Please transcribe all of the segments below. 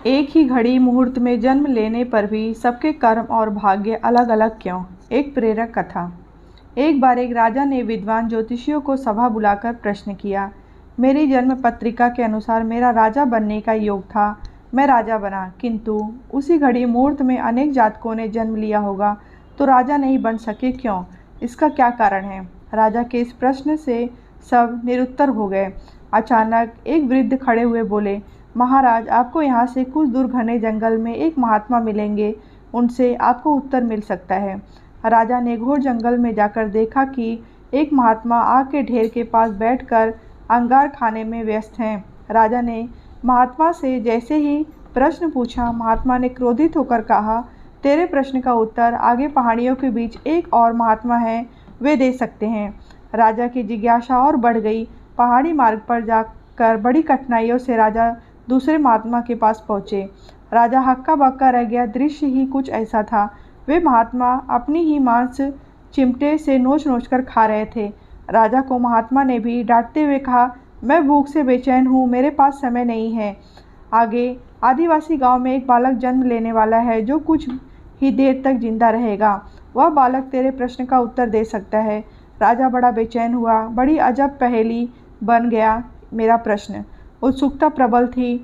एक ही घड़ी मुहूर्त में जन्म लेने पर भी सबके कर्म और भाग्य अलग अलग क्यों? एक प्रेरक कथा। एक बार एक राजा ने विद्वान ज्योतिषियों को सभा बुलाकर प्रश्न किया। मेरी जन्म पत्रिका के अनुसार मेरा राजा बनने का योग था। मैं राजा बना, किंतु उसी घड़ी मुहूर्त में अनेक जातकों ने जन्म लिया होगा तो राजा नहीं बन सके, क्यों? इसका क्या कारण है? राजा के इस प्रश्न से सब निरुत्तर हो गए। अचानक एक वृद्ध खड़े हुए बोले, महाराज, आपको यहाँ से कुछ दूर घने जंगल में एक महात्मा मिलेंगे, उनसे आपको उत्तर मिल सकता है। राजा ने घोर जंगल में जाकर देखा कि एक महात्मा आग के ढेर के पास बैठकर अंगार खाने में व्यस्त हैं। राजा ने महात्मा से जैसे ही प्रश्न पूछा, महात्मा ने क्रोधित होकर कहा, तेरे प्रश्न का उत्तर आगे पहाड़ियों के बीच एक और महात्मा है, वे दे सकते हैं। राजा की जिज्ञासा और बढ़ गई। पहाड़ी मार्ग पर जाकर बड़ी कठिनाइयों से राजा दूसरे महात्मा के पास पहुँचे। राजा हक्का बक्का रह गया। दृश्य ही कुछ ऐसा था। वे महात्मा अपनी ही मांस चिमटे से नोच नोच कर खा रहे थे। राजा को महात्मा ने भी डांटते हुए कहा, मैं भूख से बेचैन हूँ, मेरे पास समय नहीं है। आगे आदिवासी गांव में एक बालक जन्म लेने वाला है जो कुछ ही देर तक जिंदा रहेगा। वह बालक तेरे प्रश्न का उत्तर दे सकता है। राजा बड़ा बेचैन हुआ। बड़ी अजब पहेली बन गया मेरा प्रश्न। उत्सुकता प्रबल थी।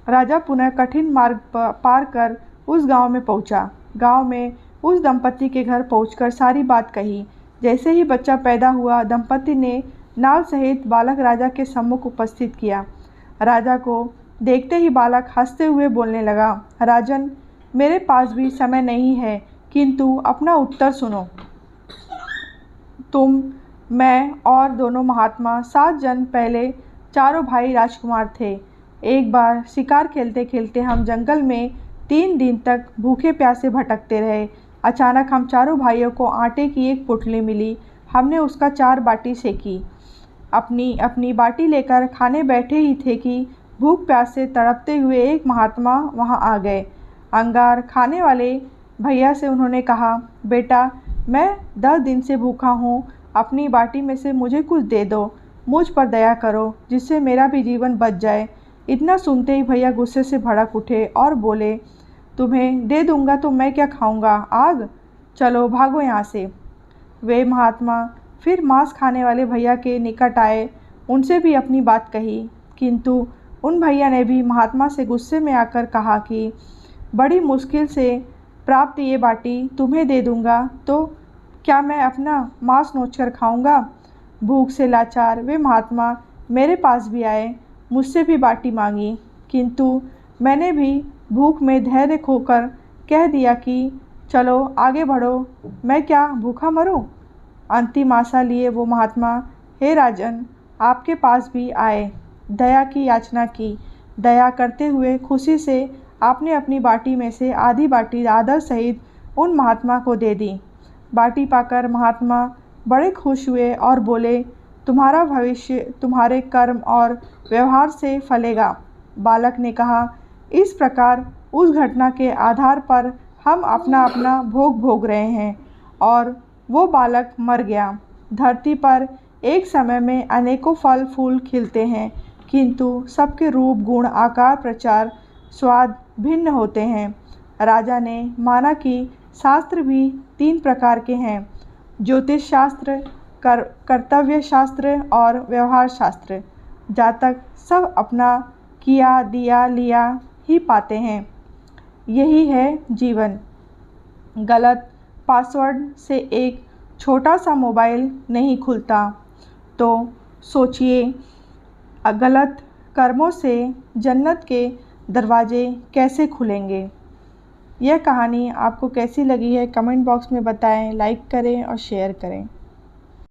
राजा पुनः कठिन मार्ग पार कर उस गांव में पहुंचा। गांव में उस दंपति के घर पहुंचकर सारी बात कही। जैसे ही बच्चा पैदा हुआ, दंपति ने नाल सहित बालक राजा के सम्मुख उपस्थित किया। राजा को देखते ही बालक हंसते हुए बोलने लगा, राजन, मेरे पास भी समय नहीं है, किंतु अपना उत्तर सुनो। तुम, मैं और दोनों महात्मा 7 जन्म पहले चारों भाई राजकुमार थे। एक बार शिकार खेलते खेलते हम जंगल में 3 दिन तक भूखे प्यासे भटकते रहे। अचानक हम चारों भाइयों को आटे की एक पुटली मिली। हमने उसका 4 बाटी सेकी। अपनी अपनी बाटी लेकर खाने बैठे ही थे कि भूख प्यास से तड़पते हुए एक महात्मा वहां आ गए। अंगार खाने वाले भैया से उन्होंने कहा, बेटा, मैं 10 दिन से भूखा हूँ, अपनी बाटी में से मुझे कुछ दे दो, मुझ पर दया करो, जिससे मेरा भी जीवन बच जाए। इतना सुनते ही भैया गुस्से से भड़क उठे और बोले, तुम्हें दे दूंगा तो मैं क्या खाऊंगा, आग? चलो भागो यहाँ से। वे महात्मा फिर मांस खाने वाले भैया के निकट आए, उनसे भी अपनी बात कही, किंतु उन भैया ने भी महात्मा से गुस्से में आकर कहा कि बड़ी मुश्किल से प्राप्त ये बाटी तुम्हें दे दूंगा तो क्या मैं अपना मांस नोचकर खाऊंगा? भूख से लाचार वे महात्मा मेरे पास भी आए, मुझसे भी बाटी मांगी, किंतु मैंने भी भूख में धैर्य खोकर कह दिया कि चलो आगे बढ़ो, मैं क्या भूखा मरूं? अंतिम आशा लिए वो महात्मा, हे राजन, आपके पास भी आए, दया की याचना की। दया करते हुए खुशी से आपने अपनी बाटी में से आधी बाटी आदर सहित उन महात्मा को दे दी। बाटी पाकर महात्मा बड़े खुश हुए और बोले, तुम्हारा भविष्य तुम्हारे कर्म और व्यवहार से फलेगा। बालक ने कहा, इस प्रकार उस घटना के आधार पर हम अपना अपना भोग भोग रहे हैं। और वो बालक मर गया। धरती पर एक समय में अनेकों फल फूल खिलते हैं, किंतु सबके रूप, गुण, आकार, प्रचार, स्वाद भिन्न होते हैं। राजा ने माना कि शास्त्र भी 3 प्रकार के हैं, ज्योतिष शास्त्र, कर्तव्य शास्त्र और व्यवहार शास्त्र। जातक सब अपना किया दिया लिया ही पाते हैं। यही है जीवन। गलत पासवर्ड से एक छोटा सा मोबाइल नहीं खुलता, तो सोचिए गलत कर्मों से जन्नत के दरवाजे कैसे खुलेंगे। यह कहानी आपको कैसी लगी है कमेंट बॉक्स में बताएं, लाइक करें और शेयर करें।